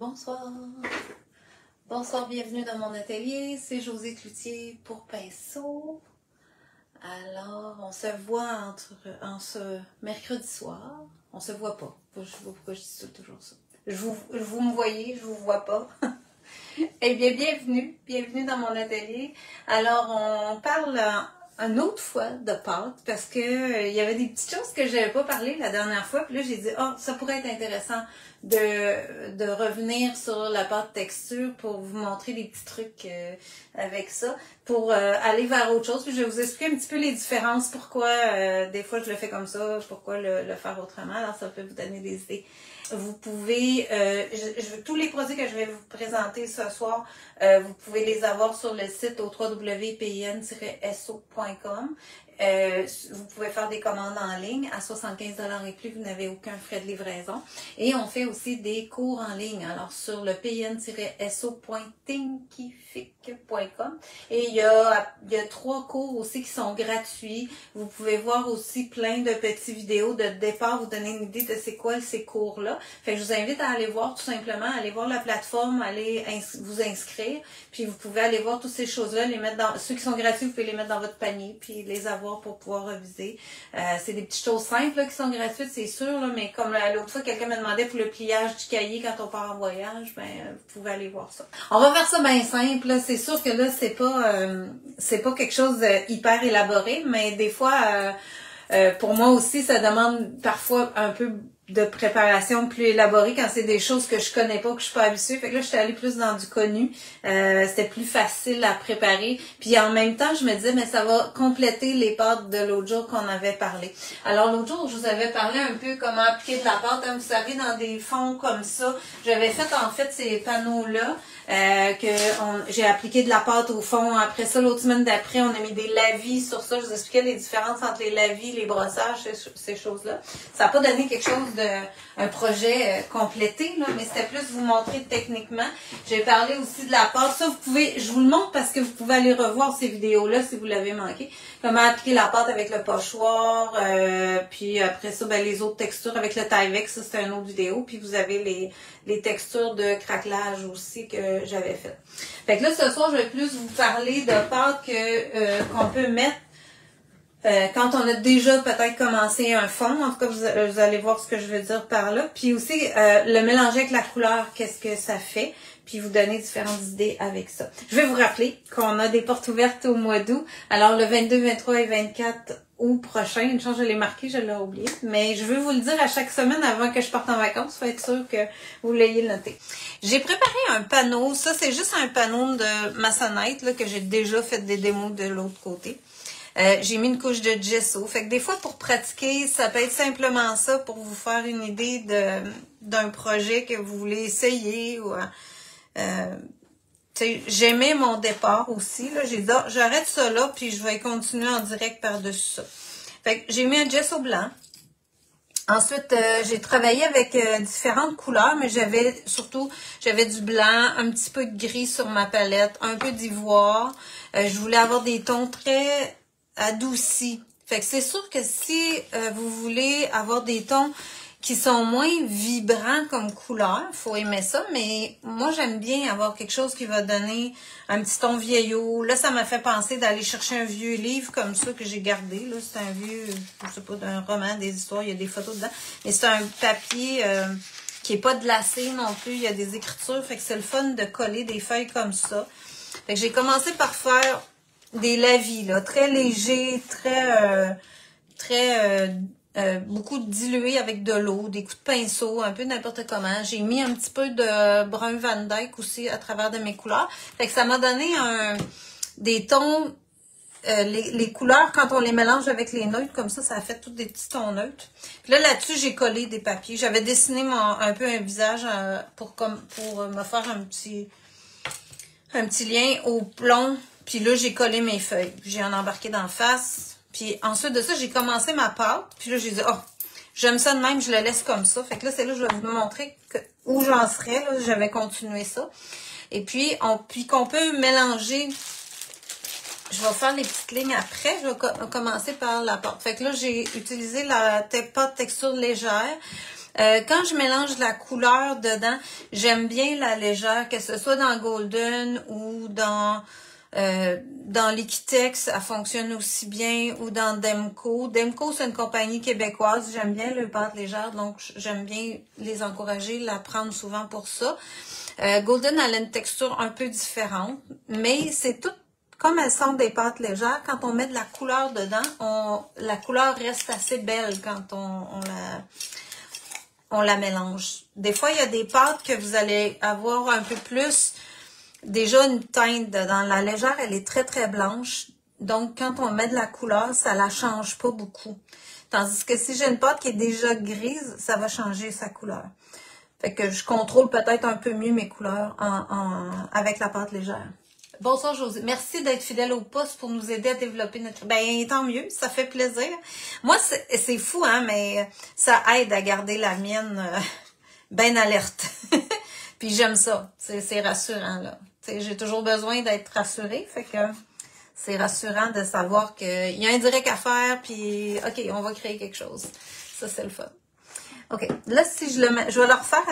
Bonsoir. Bonsoir, bienvenue dans mon atelier. C'est Josée Cloutier pour Pinceau. Alors, on se voit en ce mercredi soir. On se voit pas. Je sais pas pourquoi je dis toujours ça. Vous me voyez, je vous vois pas. Eh bien, bienvenue dans mon atelier. Alors, on parle une autre fois de pâte parce que il y avait des petites choses que je n'avais pas parlé la dernière fois. Puis là, j'ai dit, ça pourrait être intéressant de revenir sur la pâte texture pour vous montrer des petits trucs avec ça, pour aller vers autre chose. Puis je vais vous expliquer un petit peu les différences, pourquoi des fois je le fais comme ça, pourquoi le faire autrement. Alors, ça peut vous donner des idées. Vous pouvez, tous les produits que je vais vous présenter ce soir, vous pouvez les avoir sur le site au www.pin-so.com. Vous pouvez faire des commandes en ligne à 75 $ et plus, vous n'avez aucun frais de livraison. Et on fait aussi des cours en ligne, alors sur le pin-so.thinkific.com. Et il y a 3 cours aussi qui sont gratuits. Vous pouvez voir aussi plein de petites vidéos de départ, vous donner une idée de c'est quoi ces cours-là. Fait que je vous invite à aller voir tout simplement, aller voir la plateforme, aller vous inscrire, puis vous pouvez aller voir toutes ces choses-là, les mettre dans, ceux qui sont gratuits, vous pouvez les mettre dans votre panier, puis les avoir pour pouvoir reviser. C'est des petites choses simples là, qui sont gratuites, c'est sûr, là, mais comme l'autre fois, quelqu'un me demandait pour le pliage du cahier quand on part en voyage, ben vous pouvez aller voir ça. On va faire ça bien simple, là. C'est sûr que là, c'est pas quelque chose de hyper élaboré, mais des fois, pour moi aussi, ça demande parfois un peu de préparation plus élaborée quand c'est des choses que je connais pas, que je suis pas habituée. Fait que là, je suis allée plus dans du connu. C'était plus facile à préparer. Puis en même temps, je me disais, mais ça va compléter les pâtes de l'autre jour qu'on avait parlé. Alors l'autre jour, je vous avais parlé un peu comment appliquer de la pâte. Hein, vous savez, dans des fonds comme ça, j'avais fait en fait ces panneaux-là. J'ai appliqué de la pâte au fond. Après ça, l'autre semaine d'après, on a mis des lavis sur ça. Je vous expliquais les différences entre les lavis, les brossages, ces choses-là. Ça n'a pas donné quelque chose un projet complété, là, mais c'était plus vous montrer techniquement. J'ai parlé aussi de la pâte. Ça, vous pouvez, je vous le montre parce que vous pouvez aller revoir ces vidéos-là si vous l'avez manqué. Comment appliquer la pâte avec le pochoir, puis après ça, ben, les autres textures avec le Tyvek, ça c'est une autre vidéo. Puis vous avez les textures de craquelage aussi que j'avais fait. Fait que là, ce soir, je vais plus vous parler de pâte qu'on peut mettre quand on a déjà peut-être commencé un fond. En tout cas, vous allez voir ce que je veux dire par là. Puis aussi, le mélanger avec la couleur, qu'est-ce que ça fait. Puis vous donner différentes idées avec ça. Je vais vous rappeler qu'on a des portes ouvertes au mois d'août. Alors, le 22, 23 et 24 août prochain, une chance, je l'ai marqué, je l'ai oublié. Mais je veux vous le dire à chaque semaine avant que je parte en vacances. Faut être sûr que vous l'ayez noté. J'ai préparé un panneau. Ça, c'est juste un panneau de maçonnette là, que j'ai déjà fait des démos de l'autre côté. J'ai mis une couche de gesso. Fait que des fois, pour pratiquer, ça peut être simplement ça pour vous faire une idée d'un projet que vous voulez essayer. Ou j'aimais mon départ aussi. J'ai dit, j'arrête ça là, puis je vais continuer en direct par-dessus ça. Fait que j'ai mis un gesso blanc. Ensuite, j'ai travaillé avec différentes couleurs, mais j'avais du blanc, un petit peu de gris sur ma palette, un peu d'ivoire. Je voulais avoir des tons très adoucis. Fait que c'est sûr que si vous voulez avoir des tons qui sont moins vibrants comme couleur, faut aimer ça, mais moi j'aime bien avoir quelque chose qui va donner un petit ton vieillot. Là, ça m'a fait penser d'aller chercher un vieux livre comme ça que j'ai gardé. Là, c'est un vieux, je sais pas, d'un roman, des histoires, il y a des photos dedans. Mais c'est un papier qui est pas glacé non plus, il y a des écritures, fait que c'est le fun de coller des feuilles comme ça. Fait que j'ai commencé par faire des lavis, là, très légers, beaucoup dilués avec de l'eau, des coups de pinceau, un peu n'importe comment. J'ai mis un petit peu de brun Van Dyke aussi à travers de mes couleurs. Fait que ça m'a donné des tons, les couleurs, quand on les mélange avec les neutres, comme ça a fait tous des petits tons neutres. Puis là-dessus, j'ai collé des papiers. J'avais dessiné un peu un visage pour me faire un petit lien au plomb. Puis là, j'ai collé mes feuilles. J'ai en embarqué d'en face. Puis ensuite de ça, j'ai commencé ma pâte. Puis là, j'ai dit, j'aime ça de même, je le laisse comme ça. Fait que là, c'est là que je vais vous montrer où j'en serais. Là, j'avais continué ça. Et puis, qu'on peut mélanger. Je vais faire les petites lignes après. Je vais commencer par la pâte. Fait que là, j'ai utilisé la pâte texture légère. Quand je mélange de la couleur dedans, j'aime bien la légère, que ce soit dans Golden ou dans Liquitex, ça fonctionne aussi bien, ou dans Demco. Demco, c'est une compagnie québécoise. J'aime bien le pâte légère, donc j'aime bien les encourager, la prendre souvent pour ça. Golden, elle a une texture un peu différente, mais c'est tout comme elles sont des pâtes légères. Quand on met de la couleur dedans, la couleur reste assez belle quand on la mélange. Des fois, il y a des pâtes que vous allez avoir un peu plus, déjà une teinte dedans. La légère, elle est très, très blanche. Donc, quand on met de la couleur, ça la change pas beaucoup. Tandis que si j'ai une pâte qui est déjà grise, ça va changer sa couleur. Fait que je contrôle peut-être un peu mieux mes couleurs avec la pâte légère. Bonsoir José, merci d'être fidèle au poste pour nous aider à développer notre... Ben tant mieux, ça fait plaisir. Moi, c'est fou, hein, mais ça aide à garder la mienne bien alerte. Puis j'aime ça, c'est rassurant, là. J'ai toujours besoin d'être rassurée, fait que c'est rassurant de savoir qu'il y a un direct à faire, puis OK, on va créer quelque chose. Ça, c'est le fun. OK. Là, si je le mets, je vais en refaire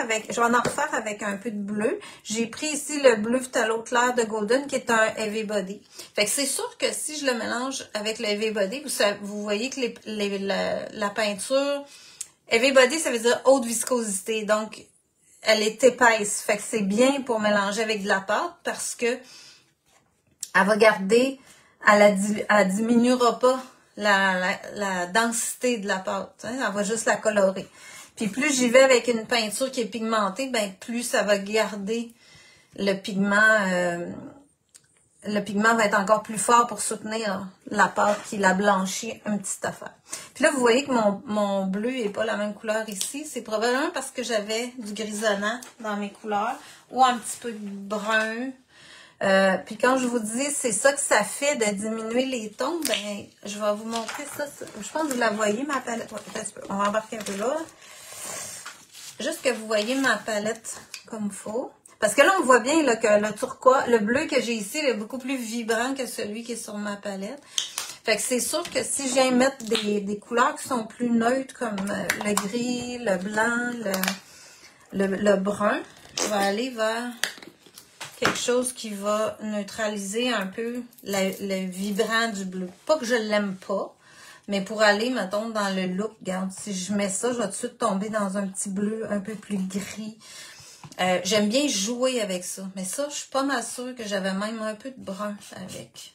avec un peu de bleu. J'ai pris ici le bleu phthalo clair de Golden, qui est un Heavy Body. Fait que c'est sûr que si je le mélange avec le Heavy Body, vous voyez que la peinture, Heavy Body, ça veut dire haute viscosité. Donc, elle est épaisse. Fait que c'est bien pour mélanger avec de la pâte parce que elle va garder, elle diminuera pas la densité de la pâte. Hein? Elle va juste la colorer. Puis plus j'y vais avec une peinture qui est pigmentée, ben plus ça va garder le pigment. Le pigment va être encore plus fort pour soutenir la pâte qui la blanchit une petite affaire. Puis là, vous voyez que mon bleu n'est pas la même couleur ici. C'est probablement parce que j'avais du grisonnant dans mes couleurs ou un petit peu de brun. Puis quand je vous dis, c'est ça que ça fait de diminuer les tons, ben je vais vous montrer ça. Je pense que vous la voyez, ma palette. Ouais, on va embarquer un peu là. Juste que vous voyez ma palette comme il faut. Parce que là, on voit bien là, que le turquoise, le bleu que j'ai ici, il est beaucoup plus vibrant que celui qui est sur ma palette. Fait que c'est sûr que si je viens mettre des couleurs qui sont plus neutres, comme le gris, le blanc, le brun, je vais aller vers quelque chose qui va neutraliser un peu le vibrant du bleu. Pas que je l'aime pas, mais pour aller, mettons, dans le look, regarde, si je mets ça, je vais tout de suite tomber dans un petit bleu un peu plus gris. J'aime bien jouer avec ça. Mais ça, je suis pas mal sûre que j'avais même un peu de brun avec.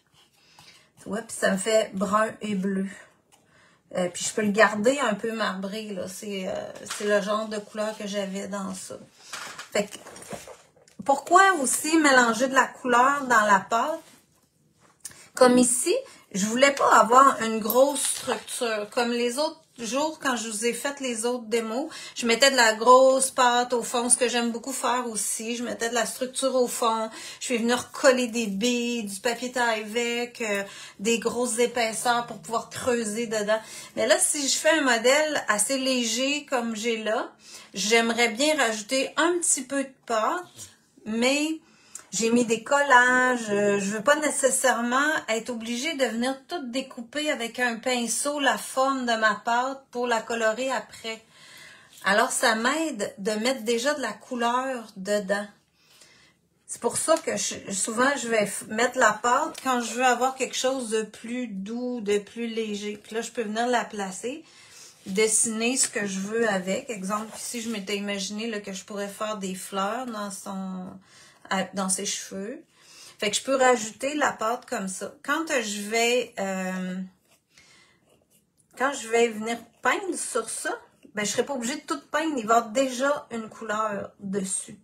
Ouais, puis ça me fait brun et bleu. Puis je peux le garder un peu marbré, là. C'est le genre de couleur que j'avais dans ça. Fait que, pourquoi aussi mélanger de la couleur dans la pâte? Comme ici, je voulais pas avoir une grosse structure. Comme les autres jours, quand je vous ai fait les autres démos, je mettais de la grosse pâte au fond, ce que j'aime beaucoup faire aussi. Je mettais de la structure au fond. Je vais venir coller des billes, du papier taille avec, des grosses épaisseurs pour pouvoir creuser dedans. Mais là, si je fais un modèle assez léger comme j'ai là, j'aimerais bien rajouter un petit peu de pâte, mais j'ai mis des collages. Je veux pas nécessairement être obligée de venir tout découper avec un pinceau la forme de ma pâte pour la colorer après. Alors, ça m'aide de mettre déjà de la couleur dedans. C'est pour ça que souvent, je vais mettre la pâte quand je veux avoir quelque chose de plus doux, de plus léger. Puis là, je peux venir la placer, dessiner ce que je veux avec. Exemple, ici, je m'étais imaginé là, que je pourrais faire des fleurs dans ses cheveux. Fait que je peux rajouter la pâte comme ça. Quand je vais venir peindre sur ça, ben je serai pas obligée de tout peindre. Il va y avoir déjà une couleur dessus.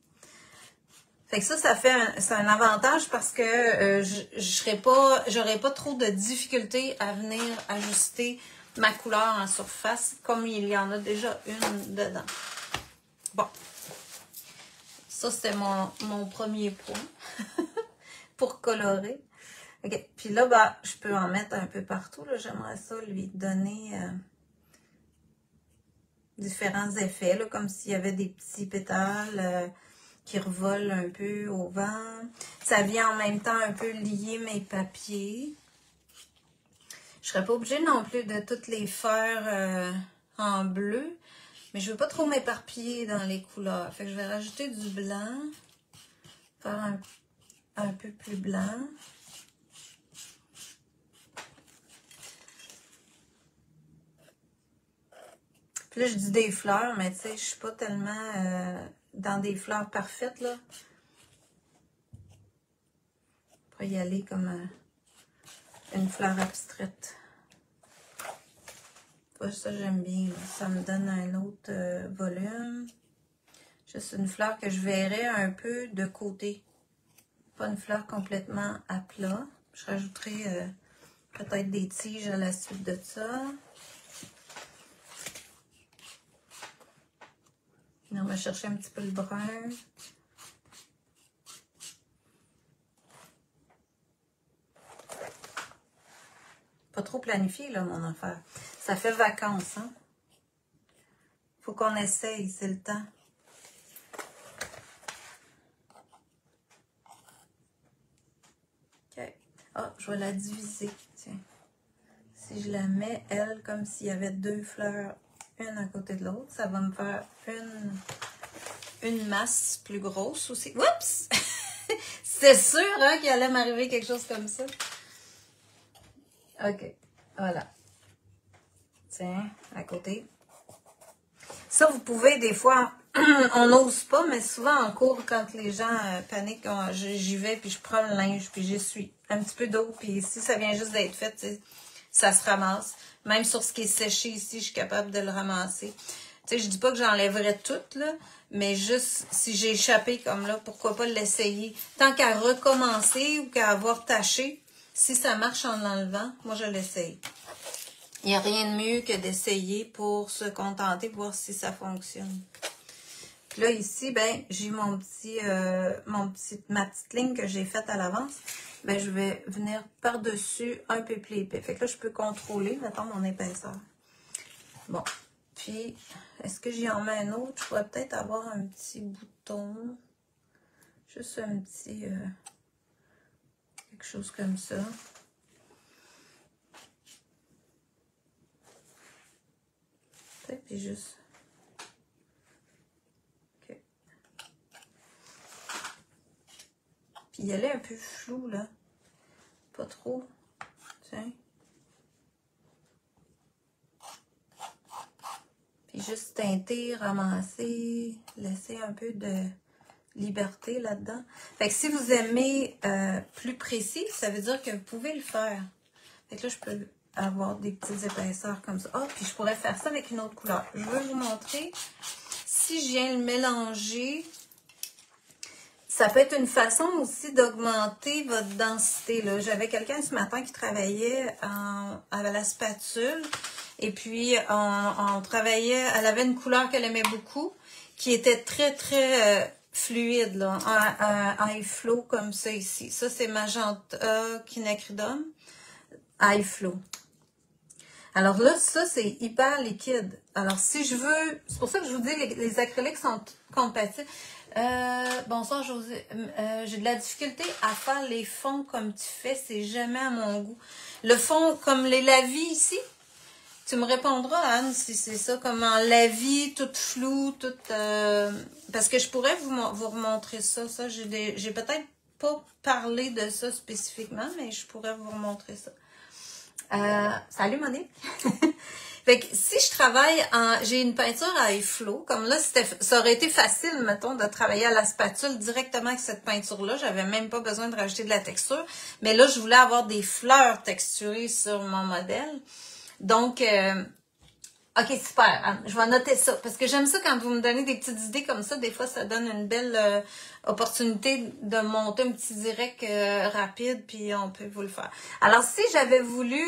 Fait que ça fait c'est un avantage parce que j'aurais pas trop de difficultés à venir ajuster ma couleur en surface comme il y en a déjà une dedans. Bon. Ça, c'était mon premier point pour colorer. OK. Puis là, bah, je peux en mettre un peu partout. J'aimerais ça lui donner différents effets, là, comme s'il y avait des petits pétales qui revolent un peu au vent. Ça vient en même temps un peu lier mes papiers. Je ne serais pas obligée non plus de toutes les faire en bleu. Mais je veux pas trop m'éparpiller dans les couleurs. Fait que je vais rajouter du blanc. Faire un peu plus blanc. Puis là, je dis des fleurs, mais tu sais, je suis pas tellement dans des fleurs parfaites, là. On pourrait y aller comme une fleur abstraite. Ça, j'aime bien. Là. Ça me donne un autre volume. Juste une fleur que je verrais un peu de côté. Pas une fleur complètement à plat. Je rajouterai peut-être des tiges à la suite de ça. On va chercher un petit peu le brun. Pas trop planifié, là, mon affaire. Ça fait vacances, hein? Faut qu'on essaye, c'est le temps. OK. Ah, je vais la diviser, tiens. Si je la mets, elle, comme s'il y avait deux fleurs, une à côté de l'autre, ça va me faire une masse plus grosse aussi. Oups! C'est sûr, hein, qu'il allait m'arriver quelque chose comme ça. OK, voilà. Tiens, à côté. Ça, vous pouvez, des fois, on n'ose pas, mais souvent en cours, quand les gens paniquent, j'y vais, puis je prends le linge, puis j'essuie un petit peu d'eau, puis si ça vient juste d'être fait, ça se ramasse. Même sur ce qui est séché ici, je suis capable de le ramasser. Tu sais, je dis pas que j'enlèverais tout, là, mais juste, si j'ai échappé comme là, pourquoi pas l'essayer. Tant qu'à recommencer ou qu'à avoir taché, si ça marche en l'enlevant, moi, je l'essaye. Il n'y a rien de mieux que d'essayer pour se contenter, pour voir si ça fonctionne. Puis là, ici, ben, j'ai ma petite ligne que j'ai faite à l'avance. Ben, je vais venir par-dessus un peu plus épais. Fait que là, je peux contrôler, mettons, mon épaisseur. Bon. Puis, est-ce que j'y en mets un autre? Je pourrais peut-être avoir un petit bouton. Juste un petit... quelque chose comme ça. Peut-être, puis juste... OK. Puis, il allait un peu flou, là. Pas trop. Tiens. Puis juste teinter, ramasser, laisser un peu de liberté là-dedans. Fait que si vous aimez plus précis, ça veut dire que vous pouvez le faire. Fait que là, je peux avoir des petites épaisseurs comme ça. Ah, puis je pourrais faire ça avec une autre couleur. Je veux vous montrer. Si je viens le mélanger, ça peut être une façon aussi d'augmenter votre densité. J'avais quelqu'un ce matin qui travaillait avec la spatule. Et puis, on travaillait, elle avait une couleur qu'elle aimait beaucoup, qui était très, très fluide, là, un high flow comme ça ici. Ça, c'est Magenta Quinacridum, high flow. Alors là, ça, c'est hyper liquide. Alors, si je veux, c'est pour ça que je vous dis, les acryliques sont compatibles. Bonsoir, José. J'ai de la difficulté à faire les fonds comme tu fais, c'est jamais à mon goût. Le fond, comme les lavis ici, tu me répondras, Anne, si c'est ça, comme en lavis, toute floue, toute... parce que je pourrais vous remontrer ça. Ça, j'ai peut-être pas parlé de ça spécifiquement, mais je pourrais vous remontrer ça. Salut, Monique! Fait que si je travaille j'ai une peinture à flow, comme là, ça aurait été facile, mettons, de travailler à la spatule directement avec cette peinture-là. J'avais même pas besoin de rajouter de la texture. Mais là, je voulais avoir des fleurs texturées sur mon modèle. Donc, ok, super, Anne, je vais noter ça, parce que j'aime ça quand vous me donnez des petites idées comme ça. Des fois, ça donne une belle opportunité de monter un petit direct rapide, puis on peut vous le faire. Alors, si j'avais voulu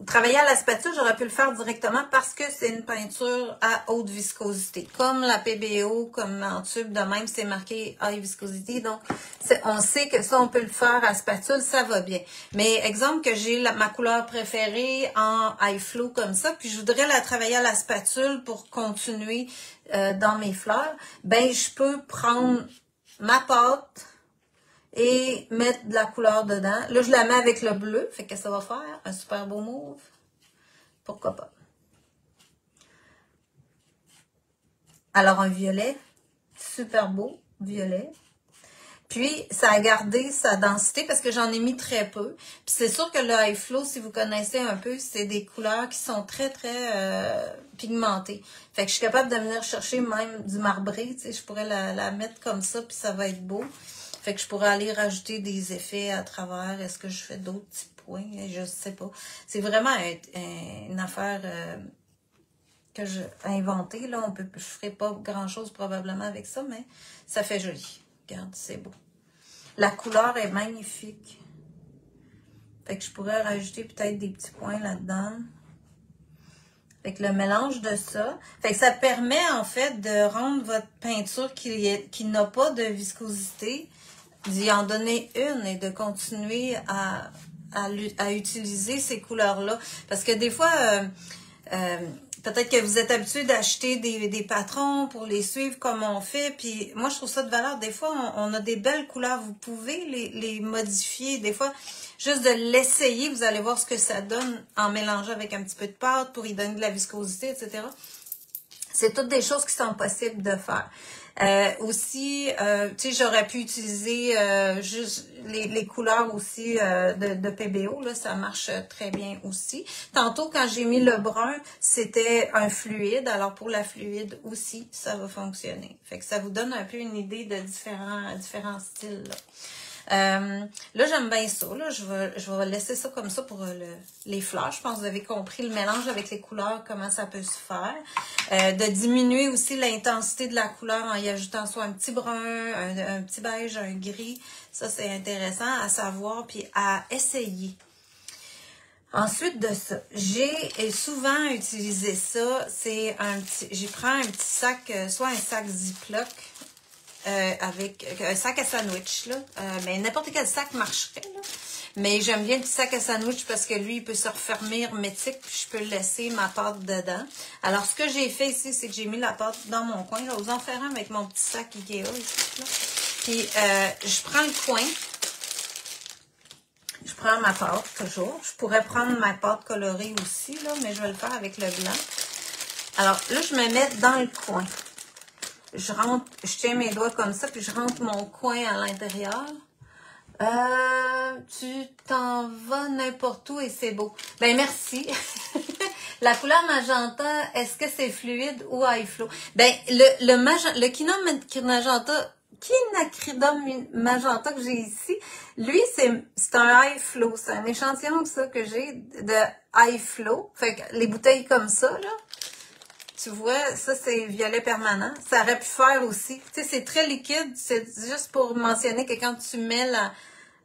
travailler à la spatule, j'aurais pu le faire directement parce que c'est une peinture à haute viscosité. Comme la PBO, comme en tube de même, c'est marqué high viscosity. Donc, on sait que ça, on peut le faire à spatule, ça va bien. Mais exemple que j'ai ma couleur préférée en high flow comme ça, puis je voudrais la travailler à la spatule pour continuer dans mes fleurs, ben je peux prendre ma pâte et mettre de la couleur dedans. Là, je la mets avec le bleu, fait que ça va faire un super beau mauve. Pourquoi pas? Alors, un violet, super beau, violet. Puis, ça a gardé sa densité parce que j'en ai mis très peu. Puis, c'est sûr que le High Flow, si vous connaissez un peu, c'est des couleurs qui sont très, très pigmentées. Fait que je suis capable de venir chercher même du marbré. Tu sais, je pourrais la mettre comme ça, puis ça va être beau. Fait que je pourrais aller rajouter des effets à travers. Est-ce que je fais d'autres petits points? Je sais pas. C'est vraiment une affaire que j'ai inventée. Là. Je ferai pas grand-chose probablement avec ça, mais ça fait joli. Regarde, c'est beau. La couleur est magnifique. Fait que je pourrais rajouter peut-être des petits points là-dedans. Fait que le mélange de ça. Fait que ça permet en fait de rendre votre peinture qui n'a pas de viscosité, d'y en donner une et de continuer à utiliser ces couleurs-là. Parce que des fois, peut-être que vous êtes habitué d'acheter des patrons pour les suivre comme on fait. Puis moi, je trouve ça de valeur. Des fois, on a des belles couleurs. Vous pouvez les modifier. Des fois, juste de l'essayer, vous allez voir ce que ça donne en mélangeant avec un petit peu de pâte pour y donner de la viscosité, etc. C'est toutes des choses qui sont possibles de faire. Aussi, tu sais, j'aurais pu utiliser juste les couleurs aussi de PBO, là, ça marche très bien aussi. Tantôt, quand j'ai mis le brun, c'était un fluide, alors pour la fluide aussi, ça va fonctionner. Fait que ça vous donne un peu une idée de différents styles, là. Là, j'aime bien ça. Là. Je vais laisser ça comme ça pour les fleurs. Je pense que vous avez compris le mélange avec les couleurs, comment ça peut se faire. De diminuer aussi l'intensité de la couleur en y ajoutant soit un petit brun, un petit beige, un gris. Ça, c'est intéressant à savoir puis à essayer. Ensuite de ça, j'ai souvent utilisé ça. C'est j'y prends un petit sac, soit un sac Ziploc, avec un sac à sandwich, là. Mais n'importe quel sac marcherait, là. Mais j'aime bien le petit sac à sandwich parce que lui, il peut se refermer hermétique, puis je peux laisser ma pâte dedans. Alors, ce que j'ai fait ici, c'est que j'ai mis la pâte dans mon coin. Je vais vous en faire un avec mon petit sac Ikea, ici, là. Puis, je prends le coin. Je prends ma pâte, toujours. Je pourrais prendre ma pâte colorée aussi, là, mais je vais le faire avec le blanc. Alors, là, je me mets dans le coin. Je tiens mes doigts comme ça, puis je rentre mon coin à l'intérieur. Tu t'en vas n'importe où et c'est beau. Ben, merci. La couleur magenta, est-ce que c'est fluide ou high flow? Ben, le quinacridum magenta que j'ai ici, lui, c'est un high flow. C'est un échantillon ça que j'ai de high flow. Fait que les bouteilles comme ça, là. Tu vois, ça, c'est violet permanent. Ça aurait pu faire aussi. Tu sais, c'est très liquide. C'est juste pour mentionner que quand tu mets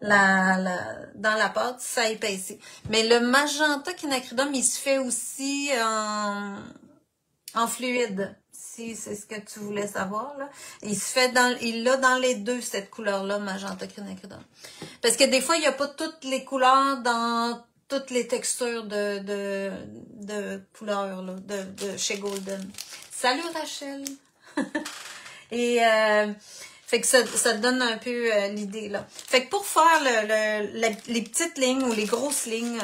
dans la pâte, ça épaissit. Mais le magenta quinacridum, il se fait aussi en fluide. Si c'est ce que tu voulais savoir, là. Il l'a dans les deux, cette couleur-là, magenta quinacridum. Parce que des fois, il n'y a pas toutes les couleurs dans toutes les textures de couleurs là, de chez Golden. Salut Rachel! Et fait que ça te donne un peu l'idée là. Fait que pour faire les petites lignes ou les grosses lignes,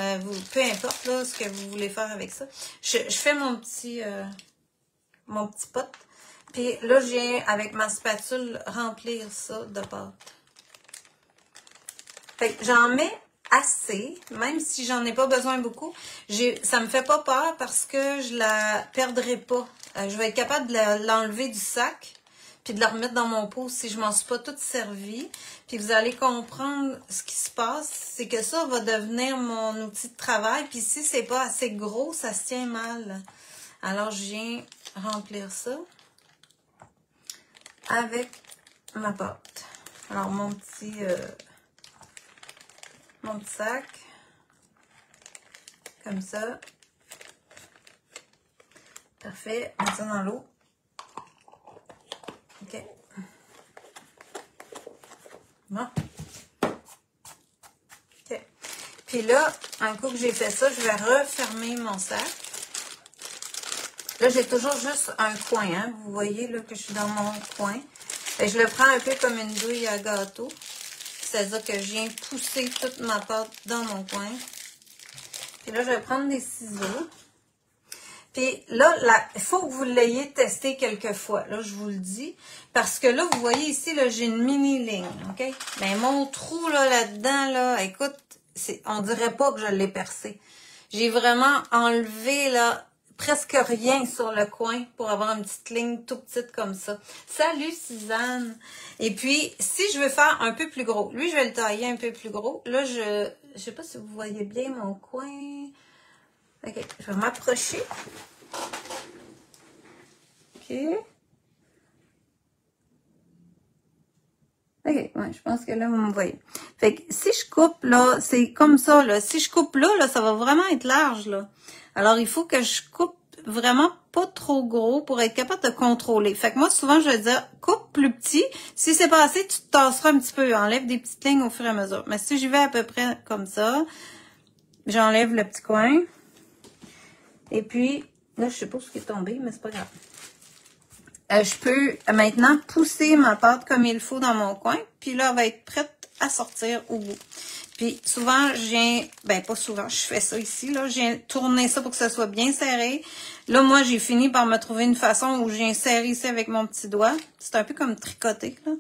peu importe là, ce que vous voulez faire avec ça, je fais mon petit pot. Puis là, je viens avec ma spatule remplir ça de pâte. Fait que j'en mets assez, même si j'en ai pas besoin beaucoup. Ça me fait pas peur parce que je la perdrai pas. Je vais être capable de l'enlever du sac puis de la remettre dans mon pot si je m'en suis pas toute servie. Puis vous allez comprendre ce qui se passe, c'est que ça va devenir mon outil de travail. Puis si c'est pas assez gros, ça se tient mal. Alors je viens remplir ça avec ma pâte. Alors mon petit sac, comme ça. Parfait, mets ça dans l'eau. OK. Bon. OK. Puis là, un coup que j'ai fait ça, je vais refermer mon sac. Là, j'ai toujours juste un coin, hein. Vous voyez là que je suis dans mon coin. Et je le prends un peu comme une douille à gâteau. C'est-à-dire que je viens pousser toute ma pâte dans mon coin. Puis là, je vais prendre des ciseaux. Puis là, il faut que vous l'ayez testé quelques fois. Là, je vous le dis. Parce que là, vous voyez ici, là, j'ai une mini ligne. OK? Mais mon trou là-dedans, là, écoute, on dirait pas que je l'ai percé. J'ai vraiment enlevé là presque rien sur le coin pour avoir une petite ligne tout petite comme ça. Salut Suzanne! Et puis, si je veux faire un peu plus gros, lui, je vais le tailler un peu plus gros. Là, je sais pas si vous voyez bien mon coin. OK, je vais m'approcher. OK. OK, ouais, je pense que là, vous me voyez. Fait que si je coupe, là, c'est comme ça, là. Si je coupe là, ça va vraiment être large, là. Alors, il faut que je coupe vraiment pas trop gros pour être capable de contrôler. Fait que moi, souvent, je vais dire, coupe plus petit. Si c'est pas assez, tu te tasseras un petit peu. Enlève des petites lignes au fur et à mesure. Mais si j'y vais à peu près comme ça, j'enlève le petit coin. Et puis, là, je sais pas ce qui est tombé, mais c'est pas grave. Je peux maintenant pousser ma pâte comme il faut dans mon coin. Puis là, elle va être prête à sortir au bout. Puis souvent, pas souvent, je fais ça ici, là. J'ai tourné ça pour que ça soit bien serré. Là, moi, j'ai fini par me trouver une façon où j'ai inséré ici avec mon petit doigt. C'est un peu comme tricoter, là.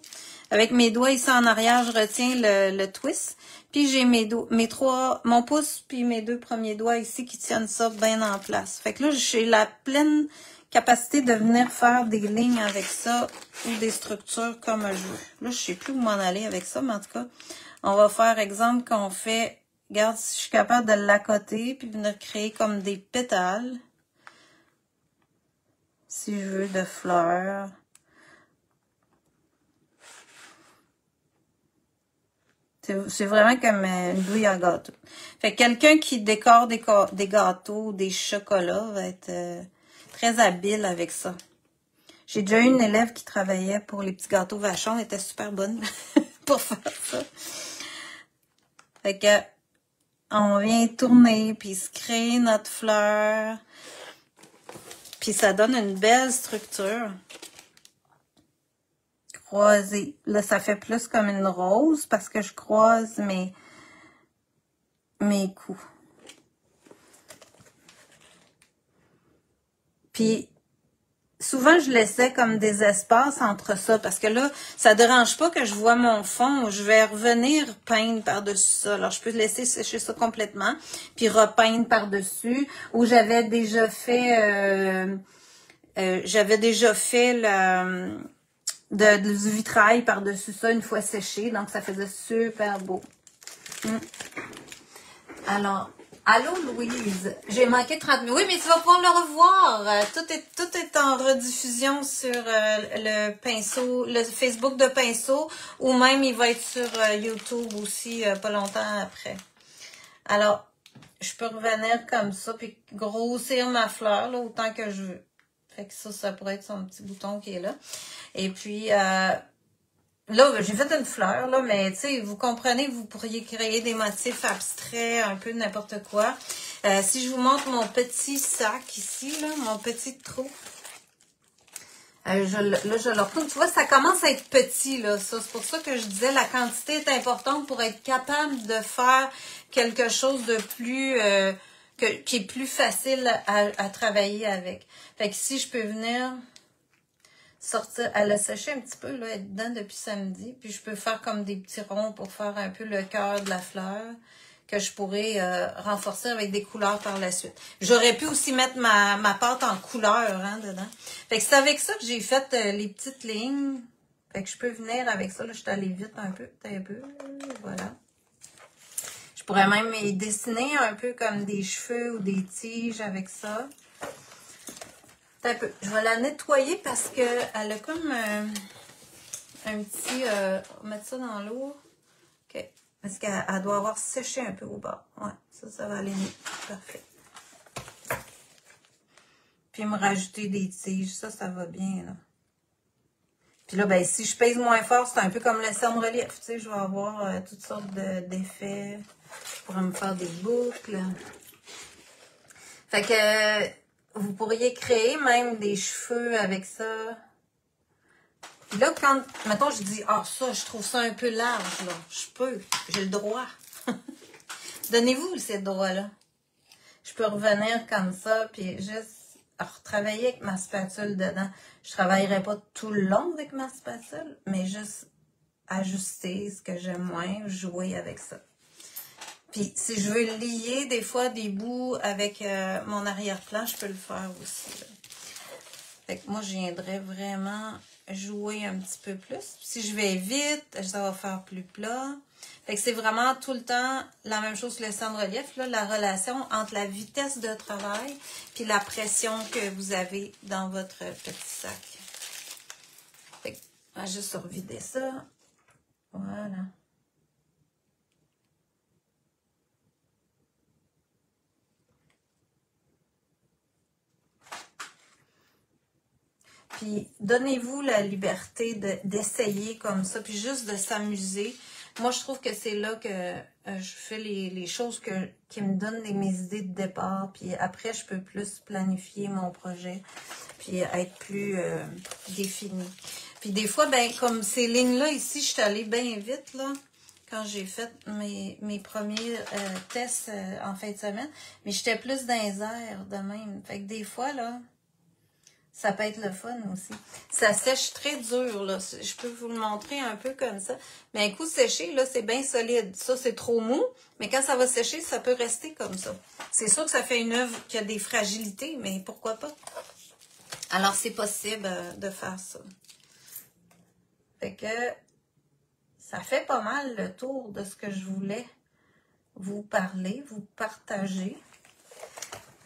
Avec mes doigts ici en arrière, je retiens le twist. Puis j'ai mon pouce puis mes 2 premiers doigts ici qui tiennent ça bien en place. Fait que là, j'ai la pleine capacité de venir faire des lignes avec ça ou des structures comme je veux. Là, je sais plus où m'en aller avec ça, mais en tout cas, on va faire exemple qu'on fait, regarde, si je suis capable de l'accoter puis venir créer comme des pétales. Si je veux de fleurs. C'est vraiment comme une douille à gâteau. Fait que quelqu'un qui décore des gâteaux, des chocolats, va être très habile avec ça. J'ai déjà eu une élève qui travaillait pour les petits gâteaux Vachon, elle était super bonne pour faire ça. Fait que on vient tourner, puis se créer notre fleur. Puis ça donne une belle structure. Croisée. Là, ça fait plus comme une rose parce que je croise mes coups. Puis, souvent, je laissais comme des espaces entre ça parce que là, ça dérange pas que je vois mon fond. Je vais revenir peindre par-dessus ça. Alors, je peux laisser sécher ça complètement puis repeindre par-dessus. Ou j'avais déjà fait... du vitrail par-dessus ça une fois séché. Donc, ça faisait super beau. Alors, allô Louise, j'ai manqué 30 minutes. Oui, mais tu vas pouvoir le revoir. Tout est en rediffusion sur le pinceau, le Facebook de Pinceau, ou même il va être sur YouTube aussi pas longtemps après. Alors, je peux revenir comme ça, puis grossir ma fleur là, autant que je veux. Fait que ça pourrait être son petit bouton qui est là. Et puis, là, j'ai fait une fleur, là, mais tu sais, vous comprenez, vous pourriez créer des motifs abstraits, un peu n'importe quoi. Si je vous montre mon petit sac ici, là, mon petit trou, je le retourne. Tu vois, ça commence à être petit, là, ça. C'est pour ça que je disais la quantité est importante pour être capable de faire quelque chose de plus, qui est plus facile à travailler avec. Fait que si je peux venir sortir, elle a séché un petit peu, là, elle est dedans depuis samedi, puis je peux faire comme des petits ronds pour faire un peu le cœur de la fleur, que je pourrais renforcer avec des couleurs par la suite. J'aurais pu aussi mettre ma pâte en couleur, hein, dedans. Fait que c'est avec ça que j'ai fait les petites lignes. Fait que je peux venir avec ça, là, je suis allée vite un peu, voilà. Je pourrais même y dessiner un peu comme des cheveux ou des tiges avec ça. Un peu. Je vais la nettoyer parce que elle a comme un petit... on va mettre ça dans l'eau. OK. Parce qu'elle doit avoir séché un peu au bas. Ouais, ça va aller mieux. Parfait. Puis me rajouter des tiges. Ça va bien, là. Puis là, ben, si je pèse moins fort, c'est un peu comme le cerne-relief. Tu sais, je vais avoir toutes sortes d'effets. Je pourrais me faire des boucles. Fait que... vous pourriez créer même des cheveux avec ça. Puis là, quand, mettons, je dis, ah, ça, je trouve ça un peu large, là. Je peux, j'ai le droit. Donnez-vous ce droit-là. Je peux revenir comme ça, puis juste retravailler avec ma spatule dedans. Je travaillerai pas tout le long avec ma spatule, mais juste ajuster ce que j'aime moins, jouer avec ça. Puis si je veux lier des fois des bouts avec mon arrière-plan, je peux le faire aussi. Là. Fait que moi, je viendrais vraiment jouer un petit peu plus. Si je vais vite, ça va faire plus plat. Fait que c'est vraiment tout le temps la même chose que le centre de relief, là, la relation entre la vitesse de travail puis la pression que vous avez dans votre petit sac. Fait que, on va juste revider ça. Voilà. Puis, donnez-vous la liberté d'essayer comme ça, puis juste de s'amuser. Moi, je trouve que c'est là que je fais les choses qui me donnent mes idées de départ, puis après, je peux plus planifier mon projet, puis être plus défini. Puis des fois, ben comme ces lignes-là ici, je suis allée bien vite, là, quand j'ai fait mes premiers tests en fin de semaine, mais j'étais plus dans les airs de même. Fait que des fois, là, ça peut être le fun aussi. Ça sèche très dur, là. Je peux vous le montrer un peu comme ça. Mais un coup séché, là, c'est bien solide. Ça, c'est trop mou. Mais quand ça va sécher, ça peut rester comme ça. C'est sûr que ça fait une œuvre qui a des fragilités, mais pourquoi pas? Alors, c'est possible de faire ça. Fait que ça fait pas mal le tour de ce que je voulais vous parler, vous partager.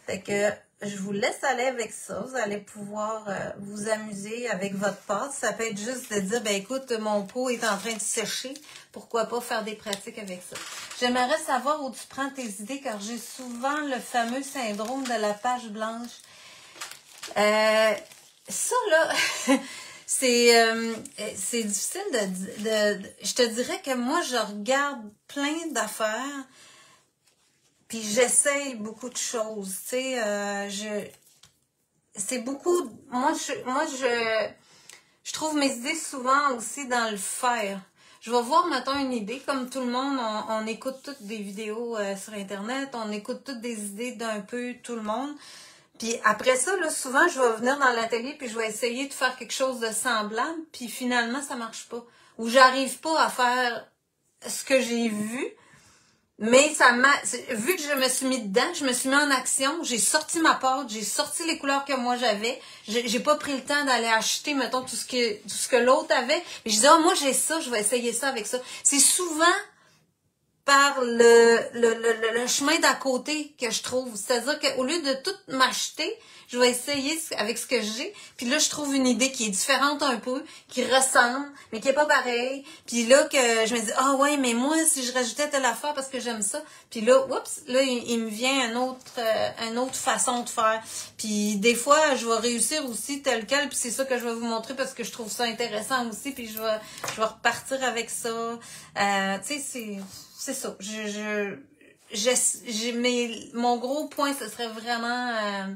Fait que je vous laisse aller avec ça. Vous allez pouvoir vous amuser avec votre pâte. Ça peut être juste de dire, ben écoute, mon pot est en train de sécher. Pourquoi pas faire des pratiques avec ça? J'aimerais savoir où tu prends tes idées, car j'ai souvent le fameux syndrome de la page blanche. Ça, là, c'est difficile je te dirais que moi, je regarde plein d'affaires. Puis j'essaye beaucoup de choses, tu sais, c'est beaucoup, je trouve mes idées souvent aussi dans le faire. Je vais voir, mettons, une idée, comme tout le monde, on écoute toutes des vidéos sur Internet, on écoute toutes des idées d'un peu tout le monde. Puis après ça, là, souvent, je vais venir dans l'atelier puis je vais essayer de faire quelque chose de semblable, puis finalement, ça marche pas. Ou j'arrive pas à faire ce que j'ai vu. Mais ça m'a, vu que je me suis mis dedans, je me suis mis en action, j'ai sorti ma pâte, j'ai sorti les couleurs que moi j'avais, j'ai pas pris le temps d'aller acheter, mettons, tout ce que l'autre avait, mais je disais, oh, moi j'ai ça, je vais essayer ça avec ça. C'est souvent par le chemin d'à côté que je trouve. C'est-à-dire qu'au lieu de tout m'acheter, je vais essayer avec ce que j'ai. Puis là, je trouve une idée qui est différente un peu, qui ressemble, mais qui est pas pareille. Puis là, que je me dis, ah ouais, mais moi, si je rajoutais telle affaire parce que j'aime ça. Puis là, oups, là, il me vient une autre façon de faire. Puis des fois, je vais réussir aussi tel quel. Puis c'est ça que je vais vous montrer parce que je trouve ça intéressant aussi. Puis je vais repartir avec ça. Tu sais, c'est ça. Mon gros point, ce serait vraiment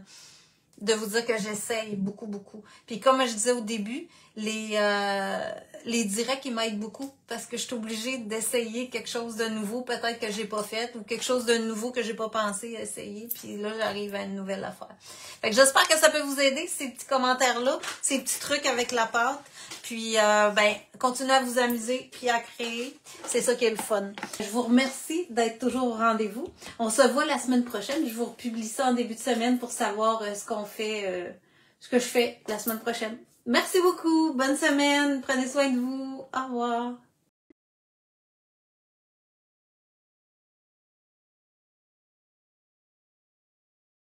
de vous dire que j'essaye beaucoup, beaucoup. Puis comme je disais au début, les directs, ils m'aident beaucoup parce que je suis obligée d'essayer quelque chose de nouveau, peut-être que j'ai pas fait, ou quelque chose de nouveau que j'ai pas pensé essayer. Puis là, j'arrive à une nouvelle affaire. Fait que j'espère que ça peut vous aider, ces petits commentaires-là, ces petits trucs avec la pâte. Puis, ben, continuez à vous amuser puis à créer. C'est ça qui est le fun. Je vous remercie d'être toujours au rendez-vous. On se voit la semaine prochaine. Je vous republie ça en début de semaine pour savoir ce qu'on fait, ce que je fais la semaine prochaine. Merci beaucoup. Bonne semaine. Prenez soin de vous. Au revoir.